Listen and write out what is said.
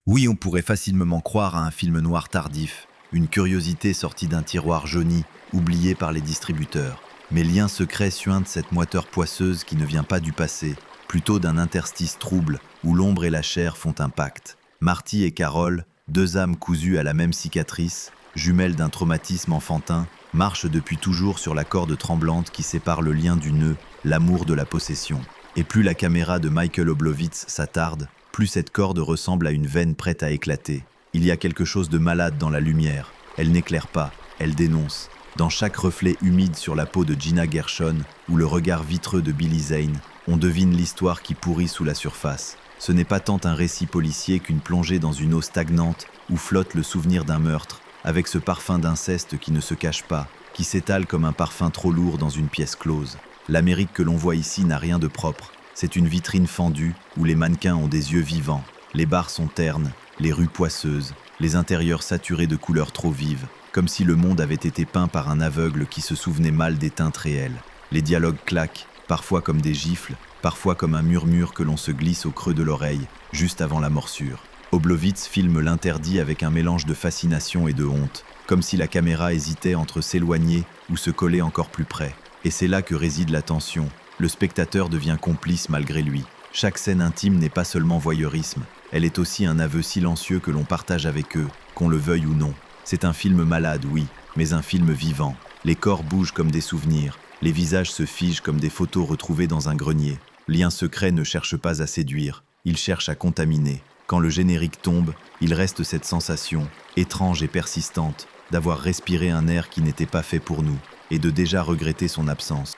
Oui, on pourrait facilement croire à un film noir tardif, une curiosité sortie d'un tiroir jauni, oublié par les distributeurs. Mais lien secret suinte cette moiteur poisseuse qui ne vient pas du passé, plutôt d'un interstice trouble où l'ombre et la chair font un pacte. Marty et Carole, deux âmes cousues à la même cicatrice, jumelles d'un traumatisme enfantin, marchent depuis toujours sur la corde tremblante qui sépare le lien du nœud, l'amour de la possession. Et plus la caméra de Michael Oblowitz s'attarde, plus cette corde ressemble à une veine prête à éclater. Il y a quelque chose de malade dans la lumière. Elle n'éclaire pas, elle dénonce. Dans chaque reflet humide sur la peau de Gina Gershon ou le regard vitreux de Billy Zane, on devine l'histoire qui pourrit sous la surface. Ce n'est pas tant un récit policier qu'une plongée dans une eau stagnante où flotte le souvenir d'un meurtre, avec ce parfum d'inceste qui ne se cache pas, qui s'étale comme un parfum trop lourd dans une pièce close. L'Amérique que l'on voit ici n'a rien de propre. C'est une vitrine fendue où les mannequins ont des yeux vivants. Les bars sont ternes, les rues poisseuses, les intérieurs saturés de couleurs trop vives, comme si le monde avait été peint par un aveugle qui se souvenait mal des teintes réelles. Les dialogues claquent, parfois comme des gifles, parfois comme un murmure que l'on se glisse au creux de l'oreille, juste avant la morsure. Oblowitz filme l'interdit avec un mélange de fascination et de honte, comme si la caméra hésitait entre s'éloigner ou se coller encore plus près. Et c'est là que réside la tension. Le spectateur devient complice malgré lui. Chaque scène intime n'est pas seulement voyeurisme, elle est aussi un aveu silencieux que l'on partage avec eux, qu'on le veuille ou non. C'est un film malade, oui, mais un film vivant. Les corps bougent comme des souvenirs, les visages se figent comme des photos retrouvées dans un grenier. Lien secret ne cherche pas à séduire, il cherche à contaminer. Quand le générique tombe, il reste cette sensation, étrange et persistante, d'avoir respiré un air qui n'était pas fait pour nous, et de déjà regretter son absence.